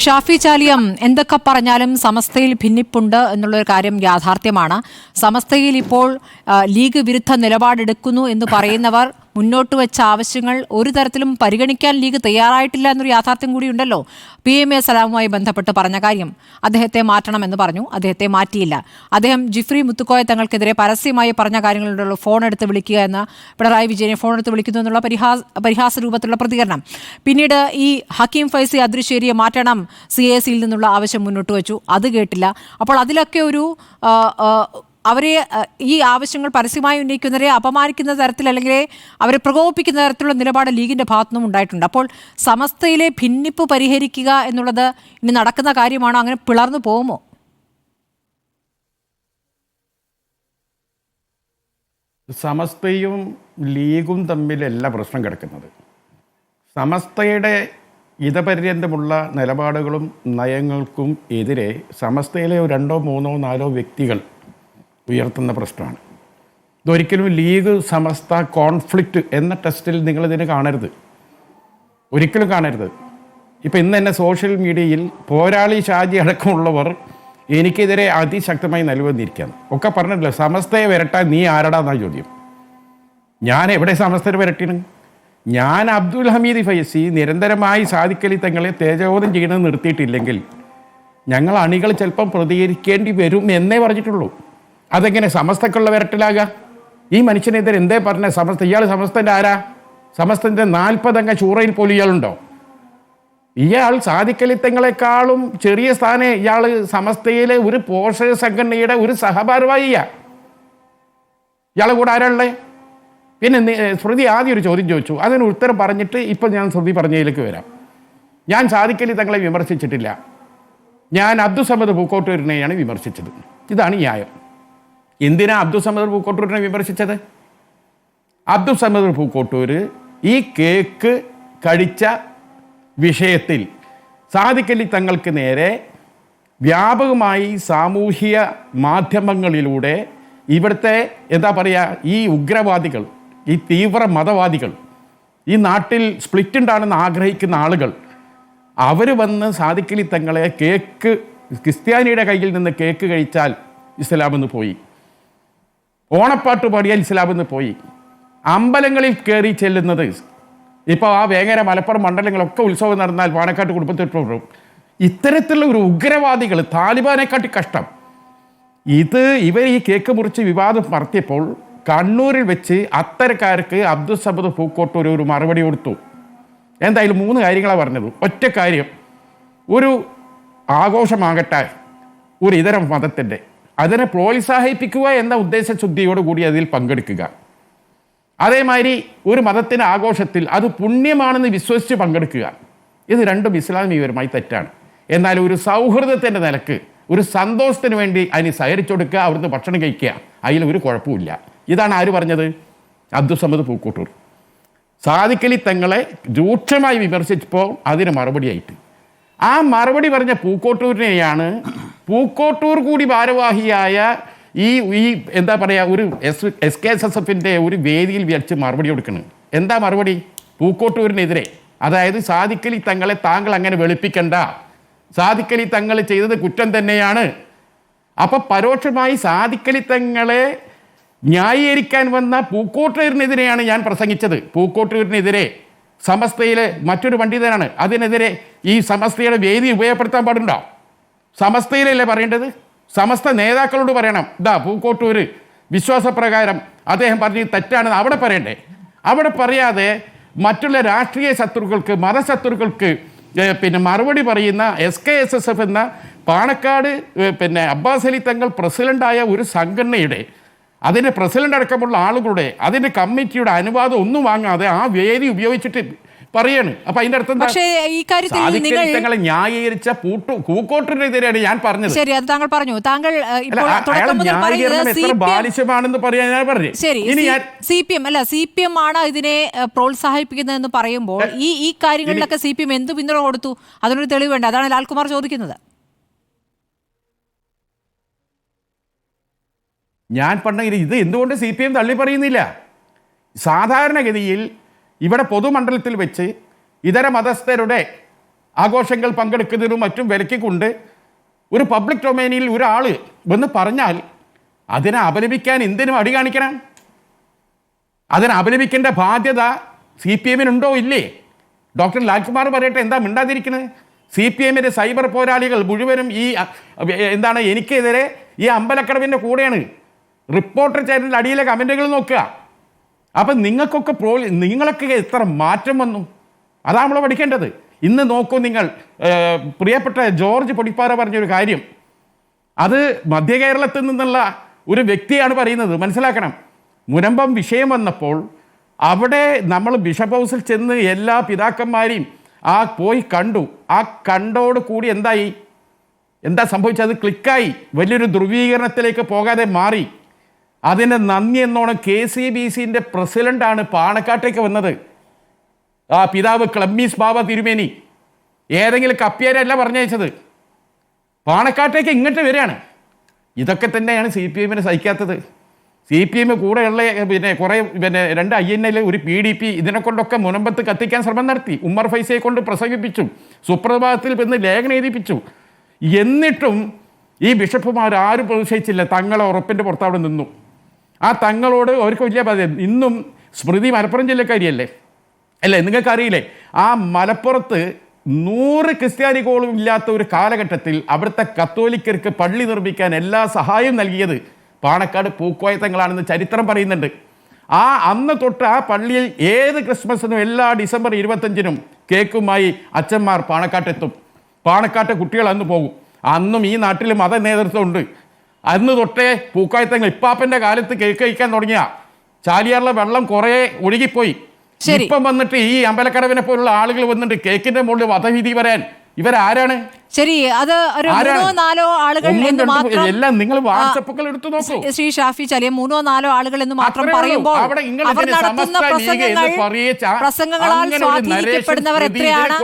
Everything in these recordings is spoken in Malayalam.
ഷാഫി ചാലിയം എന്തൊക്കെ പറഞ്ഞാലും സമസ്തയിൽ ഭിന്നിപ്പുണ്ട് എന്നുള്ളൊരു കാര്യം യാഥാർത്ഥ്യമാണ്. സമസ്തയിൽ ഇപ്പോൾ ലീഗ് വിരുദ്ധ നിലപാടെടുക്കുന്നു എന്ന് പറയുന്നവർ മുന്നോട്ട് വെച്ച ആവശ്യങ്ങൾ ഒരു തരത്തിലും പരിഗണിക്കാൻ ലീഗ് തയ്യാറായിട്ടില്ല എന്നൊരു യാഥാർത്ഥ്യം കൂടിയുണ്ടല്ലോ. PMA സലാമുമായി ബന്ധപ്പെട്ട് പറഞ്ഞ കാര്യം അദ്ദേഹത്തെ മാറ്റണമെന്ന് പറഞ്ഞു, അദ്ദേഹത്തെ മാറ്റിയില്ല. അദ്ദേഹം ജിഫ്രി മുത്തുക്കോയ തങ്ങൾക്കെതിരെ പരസ്യമായി പറഞ്ഞ കാര്യങ്ങളുണ്ടല്ലോ, ഫോൺ എടുത്ത് വിളിക്കുക എന്ന, പിണറായി വിജയനെ ഫോൺ എടുത്ത് വിളിക്കുന്നു എന്നുള്ള പരിഹാസ രൂപത്തിലുള്ള പ്രതികരണം. പിന്നീട് ഈ ഹക്കീം ഫൈസി അദ്രിശ്ശേരിയെ മാറ്റണം CAC-യിൽ നിന്നുള്ള ആവശ്യം മുന്നോട്ട് വെച്ചു, അത് കേട്ടില്ല. അപ്പോൾ അതിലൊക്കെ ഒരു അവരെ ഈ ആവശ്യങ്ങൾ പരസ്യമായി ഉന്നയിക്കുന്നവരെ അപമാനിക്കുന്ന തരത്തിൽ അല്ലെങ്കിൽ അവരെ പ്രകോപിപ്പിക്കുന്ന തരത്തിലുള്ള നിലപാട് ലീഗിന്റെ ഭാഗത്തുനിന്നും ഉണ്ടായിട്ടുണ്ട്. അപ്പോൾ സമസ്തയിലെ ഭിന്നിപ്പ് പരിഹരിക്കുക എന്നുള്ളത് ഇനി നടക്കുന്ന കാര്യമാണോ? അങ്ങനെ പിളർന്നു പോകുമോ? സമസ്തയും ലീഗും തമ്മിലല്ല പ്രശ്നം കിടക്കുന്നത്. സമസ്തയുടെ ഇതപര്യന്തമുള്ള നിലപാടുകളും നയങ്ങൾക്കും എതിരെ സമസ്തയിലെ 2, 3, 4 വ്യക്തികൾ ഉയർത്തുന്ന പ്രശ്നമാണ്. ഇതൊരിക്കലും ലീഗ് സമസ്ത കോൺഫ്ലിക്റ്റ് എന്ന ടെസ്റ്റിൽ നിങ്ങളിതിനെ കാണരുത്, ഒരിക്കലും കാണരുത്. ഇപ്പം ഇന്ന് തന്നെ സോഷ്യൽ മീഡിയയിൽ പോരാളി ഷാജി അടക്കമുള്ളവർ എനിക്കെതിരെ അതിശക്തമായി നിലവന്നിരിക്കുകയാണ്. ഒക്കെ പറഞ്ഞിട്ടില്ല, സമസ്തയെ വരട്ടാൻ നീ ആരടാന്നാണ് ചോദ്യം. ഞാൻ എവിടെ സമസ്തയെ വരട്ടിണ്? ഞാൻ അബ്ദുൽ ഹമീദ് ഫൈസി നിരന്തരമായി സാദിഖലി തങ്ങളെ തേജോധം ചെയ്യണമെന്ന് നിർത്തിയിട്ടില്ലെങ്കിൽ ഞങ്ങൾ അണികൾ ചിലപ്പം പ്രതികരിക്കേണ്ടി വരും എന്നേ പറഞ്ഞിട്ടുള്ളൂ. അതെങ്ങനെ സമസ്തക്കുള്ള വരട്ടിലാകുക? ഈ മനുഷ്യനെതിരെ എന്തേ പറഞ്ഞ സമസ്ത? ഇയാൾ സമസ്തൻ്റെ ആരാ? സമസ്തൻ്റെ 40 അംഗ ശൂറയിൽ പോലും ഇയാളുണ്ടോ? ഇയാൾ സാദിഖലി തങ്ങളെക്കാളും ചെറിയ സ്ഥാനം ഇയാൾ സമസ്തയിലെ ഒരു പോഷക സംഘടനയുടെ ഒരു സഹഭാരവാഹിയാ. ഇയാളെ കൂടെ ആരാളേ? പിന്നെ ശ്രുതി ആദ്യം ഒരു ചോദ്യം ചോദിച്ചു, അതിന് ഉത്തരം പറഞ്ഞിട്ട് ഇപ്പം ഞാൻ ശ്രുതി പറഞ്ഞതിലേക്ക് വരാം. ഞാൻ സാദിഖലി തങ്ങളെ വിമർശിച്ചിട്ടില്ല, ഞാൻ അബ്ദുൽ സമദ് പൂക്കോട്ടൂരിനെയാണ് വിമർശിച്ചത്. ഇതാണ് ന്യായം. എന്തിനാ അബ്ദുൽ സമദ് പൂക്കോട്ടൂരിനെ വിമർശിച്ചത്? അബ്ദുൽ സമദ് പൂക്കോട്ടൂർ ഈ കേക്ക് കഴിച്ച വിഷയത്തിൽ സാദിഖലി തങ്ങൾക്ക് നേരെ വ്യാപകമായി സാമൂഹ്യ മാധ്യമങ്ങളിലൂടെ ഇവിടുത്തെ എന്താ പറയുക, ഈ ഉഗ്രവാദികൾ, ഈ തീവ്ര മതവാദികൾ, ഈ നാട്ടിൽ സ്പ്ലിറ്റ് ഉണ്ടാണെന്ന് ആഗ്രഹിക്കുന്ന ആളുകൾ, അവർ വന്ന് സാദിഖലി തങ്ങളെ കേക്ക്, ക്രിസ്ത്യാനിയുടെ കയ്യിൽ നിന്ന് കേക്ക് കഴിച്ചാൽ ഇസ്ലാമെന്ന് പോയി, ഓണപ്പാട്ട് പാടിയാൽ ഇസ്ലാമെന്ന് പോയി, അമ്പലങ്ങളിൽ കയറി ചെല്ലുന്നത്, ഇപ്പോൾ ആ വേങ്ങര മലപ്പുറം മണ്ഡലങ്ങളൊക്കെ ഉത്സവം നടന്നാൽ പാണക്കാട്ട് കുടുംബത്തിൽ പോകും. ഇത്തരത്തിലുള്ള ഒരു ഉഗ്രവാദികൾ, താലിബാനെക്കാട്ടി കഷ്ടം. ഇവർ ഈ കേക്ക് മുറിച്ച് വിവാദം നടത്തിയപ്പോൾ കണ്ണൂരിൽ വെച്ച് അത്തരക്കാർക്ക് അബ്ദുൽ സമദ് പൂക്കോട്ടൂർ ഒരു മറുപടി കൊടുത്തു. എന്തായാലും 3 കാര്യങ്ങളാണ് പറഞ്ഞത്. ഒറ്റ കാര്യം, ഒരു ആഘോഷമാകട്ടെ ഒരു ഇതര മതത്തിൻ്റെ, അതിനെ പ്രോത്സാഹിപ്പിക്കുക എന്ന ഉദ്ദേശശുദ്ധിയോടുകൂടി അതിൽ പങ്കെടുക്കുക. അതേമാതിരി ഒരു മതത്തിൻ്റെ ആഘോഷത്തിൽ അത് പുണ്യമാണെന്ന് വിശ്വസിച്ച് പങ്കെടുക്കുക. ഇത് രണ്ടും ഇസ്ലാമികപരമായി തെറ്റാണ്. എന്നാൽ ഒരു സൗഹൃദത്തിൻ്റെ നിലക്ക്, ഒരു സന്തോഷത്തിന് വേണ്ടി അതിന് സഹകരിച്ചു കൊടുക്കുക, അവിടുന്ന് ഭക്ഷണം കഴിക്കുക, അതിലൊരു കുഴപ്പമില്ല. ഇതാണ് ആര് പറഞ്ഞത്? അബ്ദുൽ സമദ് പൂക്കോട്ടൂർ. സാദിഖലി തങ്ങളെ രൂക്ഷമായി വിമർശിച്ചപ്പോൾ അതിന് മറുപടിയായിട്ട് ആ മറുപടി പറഞ്ഞ പൂക്കോട്ടൂരിനെയാണ് പൂക്കോട്ടൂർ കൂടി ഭാരവാഹിയായ ഈ എന്താ പറയുക, ഒരു SKSSF-ൻ്റെ ഒരു വേദിയിൽ വെച്ച് മറുപടി കൊടുക്കുന്നത്. എന്താ മറുപടി? പൂക്കോട്ടൂരിനെതിരെ, അതായത് സാദിഖലി തങ്ങളെ താങ്കൾ അങ്ങനെ വെളുപ്പിക്കണ്ട, സാദിഖലി തങ്ങൾ ചെയ്തത് കുറ്റം തന്നെയാണ്. അപ്പം പരോക്ഷമായി സാദിഖലി തങ്ങളെ ന്യായീകരിക്കാൻ വന്ന പൂക്കോട്ടൂരിനെതിരെയാണ് ഞാൻ പ്രസംഗിച്ചത്. പൂക്കോട്ടൂരിനെതിരെ സമസ്തയിലെ മറ്റൊരു പണ്ഡിതനാണ്, അതിനെതിരെ ഈ സമസ്തയുടെ വേദി ഉപയോഗപ്പെടുത്താൻ പാടുണ്ടോ? സമസ്തയിലല്ലേ പറയേണ്ടത്? സമസ്ത നേതാക്കളോട് പറയണം, ഇതാ പൂക്കോട്ടൂർ വിശ്വാസപ്രകാരം അദ്ദേഹം പറഞ്ഞ് തെറ്റാണെന്ന് അവിടെ പറയണ്ടേ? അവിടെ പറയാതെ മറ്റുള്ള രാഷ്ട്രീയ ശത്രുക്കൾക്ക്, മതശത്രുക്കൾക്ക് പിന്നെ മറുപടി പറയുന്ന SKSSF എന്ന പാണക്കാട് അബ്ബാസ് അലി തങ്ങൾ പ്രസിഡൻ്റായ ഒരു സംഘടനയുടെ, അതിൻ്റെ പ്രസിഡന്റ് അടക്കമുള്ള ആളുകളുടെ, അതിൻ്റെ കമ്മിറ്റിയുടെ അനുവാദം ഒന്നും വാങ്ങാതെ ആ വേദി ഉപയോഗിച്ചിട്ട് പറയാണ്. അപ്പൊ അതിന്റെ അർത്ഥം തങ്ങളെ ന്യായീകരിച്ച പൂക്കോട്ടൂരിനെതിരെയാണ് ഞാൻ പറഞ്ഞത്. ശരി, അത് താങ്കൾ പറഞ്ഞു. താങ്കൾ എത്ര ബാലിശമാണെന്ന് പറയാൻ ഞാൻ പറഞ്ഞു. ശരി, CPM ആണ് ഇതിനെ പ്രോത്സാഹിപ്പിക്കുന്നതെന്ന് പറയുമ്പോൾ ഈ കാര്യങ്ങളിലൊക്കെ CPM എന്ത് പിന്തുണ കൊടുത്തു? അതിനൊരു തെളിവ് വേണ്ട. അതാണ് ലാൽകുമാർ ചോദിക്കുന്നത്. ഞാൻ പറഞ്ഞ ഇത് എന്തുകൊണ്ട് CPM തള്ളി പറയുന്നില്ല? സാധാരണഗതിയിൽ ഇവിടെ പൊതുമണ്ഡലത്തിൽ വെച്ച് ഇതര മതസ്ഥരുടെ ആഘോഷങ്ങൾ പങ്കെടുക്കുന്നതിനും മറ്റും വിലക്കിക്കൊണ്ട് ഒരു പബ്ലിക് ഡൊമൈനിൽ ഒരാൾ വന്ന് പറഞ്ഞാൽ അതിനെ അപലപിക്കാൻ എന്തിനും അടി കാണിക്കണം? അതിനെ അപലപിക്കേണ്ട ബാധ്യത CPM ഉണ്ടോ ഇല്ലേ? ഡോക്ടർ ലാൽകുമാർ പറയട്ടെ, എന്താ മിണ്ടാതിരിക്കുന്നത്? CPM സൈബർ പോരാളികൾ മുഴുവനും ഈ എനിക്കെതിരെ ഈ അമ്പലക്കടവിൻ്റെ കൂടെയാണ്. റിപ്പോർട്ടർ ചാനലിൽ അടിയിലെ കമൻറ്റുകൾ നോക്കുക. അപ്പം നിങ്ങളൊക്കെ എത്ര മാറ്റം വന്നു? അതാണ് നമ്മൾ പഠിക്കേണ്ടത്. ഇന്ന് നോക്കൂ നിങ്ങൾ, പ്രിയപ്പെട്ട ജോർജ് പൊടിപ്പാറ പറഞ്ഞൊരു കാര്യം, അത് മധ്യ കേരളത്തിൽ നിന്നുള്ള ഒരു വ്യക്തിയാണ് പറയുന്നത്. മനസ്സിലാക്കണം, മുനമ്പം വിഷയം വന്നപ്പോൾ അവിടെ നമ്മൾ ബിഷപ്പ് ഹൗസിൽ ചെന്ന് എല്ലാ പിതാക്കന്മാരെയും പോയി കണ്ടു. ആ കണ്ടോട് കൂടി എന്താ സംഭവിച്ചത്? അത് ക്ലിക്കായി വലിയൊരു ധ്രുവീകരണത്തിലേക്ക് പോകാതെ മാറി. അതിന് നന്ദി എന്നോണം KCBCൻ്റെ പ്രസിഡൻ്റാണ് പാണക്കാട്ടേക്ക് വന്നത്. ആ പിതാവ് ക്ലമ്മീസ് ബാബ തിരുമേനി ഏതെങ്കിലും കപ്പ്യാരല്ല പറഞ്ഞയച്ചത്, പാണക്കാട്ടേക്ക് ഇങ്ങോട്ട് വരികയാണ്. ഇതൊക്കെ തന്നെയാണ് CPM സഹിക്കാത്തത്. CPM കൂടെയുള്ള കുറേ 2 INL, ഒരു PDP, ഇതിനെ കൊണ്ടൊക്കെ മുനമ്പത്ത് കത്തിക്കാൻ ശ്രമം നടത്തി. ഉമ്മർ ഫൈസയെ കൊണ്ട് പ്രസംഗിപ്പിച്ചു, സുപ്രഭാതത്തിൽ വന്ന് ലേഖനം എഴുതിപ്പിച്ചു. എന്നിട്ടും ഈ ബിഷപ്പുമാർ ആരും പ്രതിഷേധിച്ചില്ല. തങ്ങളെ ഉറപ്പിൻ്റെ പുറത്ത് അവിടെ നിന്നു. ആ തങ്ങളോട് അവർക്ക് വലിയ ബാധ്യത. ഇന്നും സ്മൃതി മലപ്പുറം ജില്ലക്കാരിയല്ലേ അല്ലേ? നിങ്ങൾക്കറിയില്ലേ, ആ മലപ്പുറത്ത് 100 ക്രിസ്ത്യാനികളും ഇല്ലാത്ത ഒരു കാലഘട്ടത്തിൽ അവിടുത്തെ കത്തോലിക്കർക്ക് പള്ളി നിർമ്മിക്കാൻ എല്ലാ സഹായവും നൽകിയത് പാണക്കാട് പൂക്കോയ തങ്ങളാണെന്ന് ചരിത്രം പറയുന്നുണ്ട്. അന്ന് തൊട്ട് ആ പള്ളിയിൽ ഏത് ക്രിസ്മസിനും എല്ലാ ഡിസംബർ 25-നും കേക്കുമായി അച്ഛന്മാർ പാണക്കാട്ടെത്തും. പാണക്കാട്ടെ കുട്ടികൾ അന്ന് പോകും. അന്നും ഈ നാട്ടിൽ മത നേതൃത്വമുണ്ട്. അന്ന് തൊട്ടേ പൂക്കോയത്തങ്ങൾ ഇപ്പാപ്പൻ്റെ കാലത്ത് കേക്ക് കഴിക്കാൻ തുടങ്ങിയ ചാലിയാറിലെ വെള്ളം കുറേ ഒഴുകിപ്പോയി. ഇപ്പം വന്നിട്ട് ഈ അമ്പലക്കടവിനെ പോലുള്ള ആളുകൾ വന്നിട്ട് കേക്കിന്റെ മുകളിൽ വധവിധി പറയാൻ ഇവരാരാണ്? ശരി, അത് ഒരു 3-4 ആളുകൾ എന്ന് മാത്രം, എല്ലാം നിങ്ങൾ വാട്സപ്പുകൾ എടുത്തു നോക്കൂ. ശ്രീ ഷാഫി ചലിയ 3-4 ആളുകൾ എന്ന് മാത്രം പറയുമ്പോൾ അവർ നടത്തുന്ന പ്രസംഗങ്ങളാൽ സ്വാധീനിക്കപ്പെടുന്നവർ എത്രയാണ്?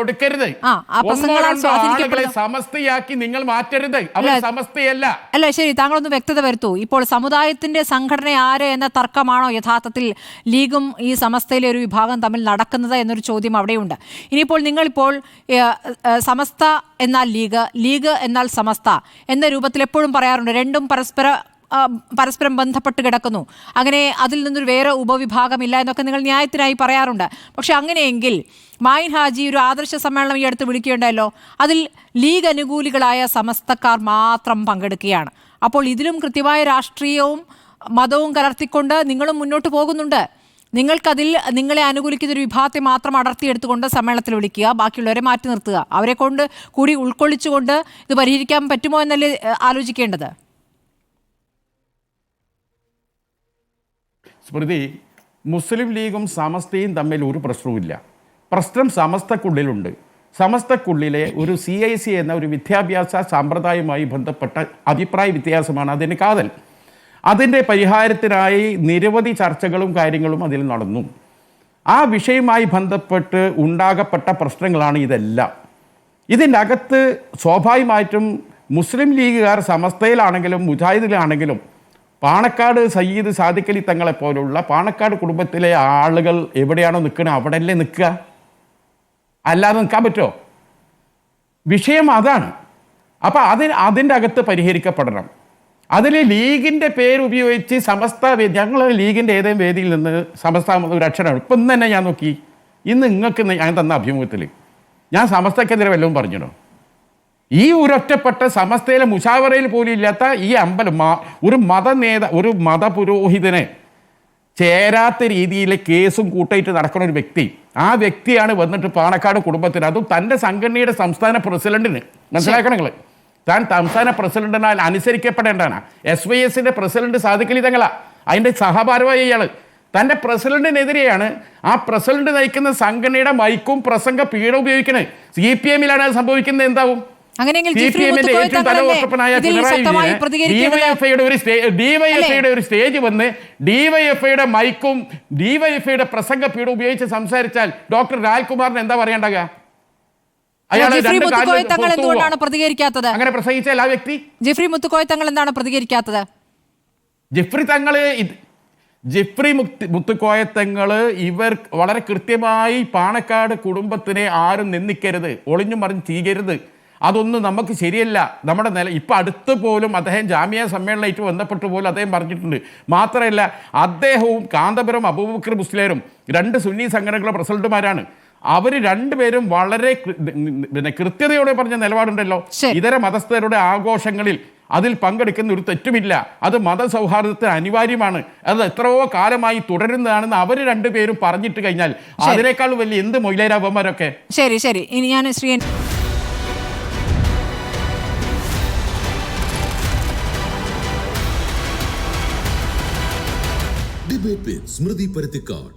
സമസ്തയാക്കി നിങ്ങൾ മാറ്റരുത്, അവർ സമസ്തയല്ല. അല്ല, ശരി, താങ്കളൊന്ന് വ്യക്തത വരുത്തൂ. ഇപ്പോൾ സമുദായത്തിന്റെ സംഘടന ആര് എന്ന തർക്കമാണോ യഥാർത്ഥത്തിൽ ലീഗും ഈ സമസ്തയിലെ ഒരു വിഭാഗം തമ്മിൽ നടക്കുന്നത് എന്നൊരു ചോദ്യം അവിടെയുണ്ട്. ഇനിയിപ്പോൾ നിങ്ങളിപ്പോൾ സമസ്ത എന്നാൽ ലീഗ് എന്നാൽ സമസ്ത എന്ന രൂപത്തിൽ എപ്പോഴും പറയാറുണ്ട്. രണ്ടും പരസ്പരം ബന്ധപ്പെട്ട് കിടക്കുന്നു, അങ്ങനെ അതിൽ നിന്നൊരു വേറെ ഉപവിഭാഗമില്ല എന്നൊക്കെ നിങ്ങൾ ന്യായത്തിനായി പറയാറുണ്ട്. പക്ഷെ അങ്ങനെയെങ്കിൽ മായിൻ ഹാജി ഒരു ആദർശ സമ്മേളനം ഈ അടുത്ത് വിളിക്കുകയുണ്ടല്ലോ, അതിൽ ലീഗ് അനുകൂലികളായ സമസ്തക്കാർ മാത്രം പങ്കെടുക്കുകയാണ്. അപ്പോൾ ഇതിലും കൃത്യമായ രാഷ്ട്രീയവും മതവും കലർത്തിക്കൊണ്ട് നിങ്ങളും മുന്നോട്ട് പോകുന്നുണ്ട്. നിങ്ങൾക്കതിൽ നിങ്ങളെ അനുകൂലിക്കുന്ന ഒരു വിഭാഗത്തെ മാത്രം അടർത്തിയെടുത്തുകൊണ്ട് സമ്മേളനത്തിൽ വിളിക്കുക, ബാക്കിയുള്ളവരെ മാറ്റി നിർത്തുക. അവരെ കൊണ്ട് കൂടി ഉൾക്കൊള്ളിച്ചുകൊണ്ട് ഇത് പരിഹരിക്കാൻ പറ്റുമോ എന്നല്ലേ ആലോചിക്കേണ്ടത്? സ്മൃതി, മുസ്ലിം ലീഗും സമസ്തയും തമ്മിൽ ഒരു പ്രശ്നവുമില്ല. പ്രശ്നം സമസ്തക്കുള്ളിലുണ്ട്. സമസ്തക്കുള്ളിലെ ഒരു CIC എന്ന ഒരു വിദ്യാഭ്യാസ സമ്പ്രദായവുമായി ബന്ധപ്പെട്ട അഭിപ്രായ വ്യത്യാസമാണ് അതിന് കാതൽ. അതിൻ്റെ പരിഹാരത്തിനായി നിരവധി ചർച്ചകളും കാര്യങ്ങളും അതിൽ നടന്നു. ആ വിഷയവുമായി ബന്ധപ്പെട്ട് ഉണ്ടാകപ്പെട്ട പ്രശ്നങ്ങളാണ് ഇതെല്ലാം. ഇതിൻ്റെ അകത്ത് സ്വാഭാവികമായിട്ടും മുസ്ലിം ലീഗുകാർ സമസ്തയിലാണെങ്കിലും മുജാഹിദിലാണെങ്കിലും പാണക്കാട് സയ്യിദ് സാദിഖ് അലി തങ്ങളെപ്പോലുള്ള പാണക്കാട് കുടുംബത്തിലെ ആളുകൾ എവിടെയാണോ നിൽക്കുന്നത് അവിടെയല്ലേ നിൽക്കുക, അല്ലാതെ നിൽക്കാൻ പറ്റുമോ? വിഷയം അതാണ്. അപ്പോൾ അതിൻ്റെ അകത്ത് പരിഹരിക്കപ്പെടണം. അതിൽ ലീഗിൻ്റെ പേര് ഉപയോഗിച്ച് ഞങ്ങൾ ലീഗിൻ്റെ ഏതെങ്കിലും വേദിയിൽ നിന്ന് സമസ്ത ഒരു അക്ഷരമാണ്. ഇപ്പം ഇന്ന് തന്നെ ഞാൻ നോക്കി, ഇന്ന് നിങ്ങൾക്ക് ഞാൻ തന്ന അഭിമുഖത്തിൽ ഞാൻ സമസ്തക്കെതിരെ വല്ലതും പറഞ്ഞിടോ? ഈ ഒരൊറ്റപ്പെട്ട സമസ്തയിലെ മുഷാവറയിൽ പോലും ഇല്ലാത്ത ഈ അമ്പലം ഒരു മതപുരോഹിതനെ ചേരാത്ത രീതിയിൽ കേസും കൂട്ടായിട്ട് നടക്കുന്ന ഒരു വ്യക്തി, ആ വ്യക്തിയാണ് വന്നിട്ട് പാണക്കാട് കുടുംബത്തിന്, അതും തൻ്റെ സംഘടനയുടെ സംസ്ഥാന പ്രസിഡന്റിന്, മനസ്സിലാക്കണം നിങ്ങൾ, താൻ സംസ്ഥാന പ്രസിഡന്റിനാൽ അനുസരിക്കപ്പെടേണ്ടതാണ്. SYSൻ്റെ പ്രസിഡന്റ് സാദിഖ് അലി തങ്ങളാ, അതിൻ്റെ സഹഭാരവാഹി ഇയാൾ. തൻ്റെ പ്രസിഡന്റിനെതിരെയാണ് ആ പ്രസിഡന്റ് നയിക്കുന്ന സംഘടനയുടെ മൈക്കും പ്രസംഗ പീഡ ഉപയോഗിക്കുന്നത്. CPMലാണ് അത് സംഭവിക്കുന്നത്. എന്താവും? CPMന്റെ ഏറ്റവും തലവോട്ടപ്പനായ ഡിവൈഎഫ്ഐയുടെ ഒരു സ്റ്റേജ് വന്ന് ഡിവൈഎഫ്ഐയുടെ മൈക്കും ഡിവൈഎഫ്ഐയുടെ പ്രസംഗ പീഡ ഉപയോഗിച്ച് സംസാരിച്ചാൽ ഡോക്ടർ ലാൽകുമാറിന് എന്താ പറയേണ്ടത്? എന്തുകൊണ്ടാണ് പ്രതികരിക്കാത്തത്? അങ്ങനെ പ്രസംഗിച്ചാൽ ആ വ്യക്തി ജിഫ്രി മുത്തുക്കോയ തങ്ങൾ എന്താണ് പ്രതികരിക്കാത്തത്? ജിഫ്രി മുത്തുക്കോയത്തങ്ങൾ ഇവർ വളരെ കൃത്യമായി പാണക്കാട് കുടുംബത്തിനെ ആരും നിന്ദിക്കരുത്, ഒളിഞ്ഞു മറിഞ്ഞ് ചെയ്യരുത്, അതൊന്നും നമുക്ക് ശരിയല്ല. നമ്മുടെ ഇപ്പം അടുത്ത് പോലും അദ്ദേഹം ജാമ്യ സമ്മേളനമായിട്ട് ബന്ധപ്പെട്ട് പോലും അദ്ദേഹം പറഞ്ഞിട്ടുണ്ട്. മാത്രമല്ല അദ്ദേഹവും കാന്തപുരം അബൂബക്കർ മുസ്ലിയാരും 2 സുന്നി സംഘടനകളുടെ പ്രസിഡന്റുമാരാണ്. അവർ രണ്ടുപേരും വളരെ കൃത്യതയോടെ പറഞ്ഞ നിലപാടുണ്ടല്ലോ. ഇതര മതസ്ഥരുടെ ആഘോഷങ്ങളിൽ അതിൽ പങ്കെടുക്കുന്ന ഒരു തെറ്റുമില്ല, അത് മതസൗഹാർദ്ദത്തിന് അനിവാര്യമാണ്, അത് എത്രയോ കാലമായി തുടരുന്നതാണെന്ന് അവർ രണ്ടുപേരും പറഞ്ഞിട്ട് കഴിഞ്ഞാൽ അതിനേക്കാൾ വലിയ എന്ത് മൊയിലേരാവന്മാരൊക്കെ. ശരി ശരി ഇനി ഞാൻ ശ്രീ ഡിബേറ്റ് വിത്ത് സ്മൃതി പരുത്തിക്കാട്.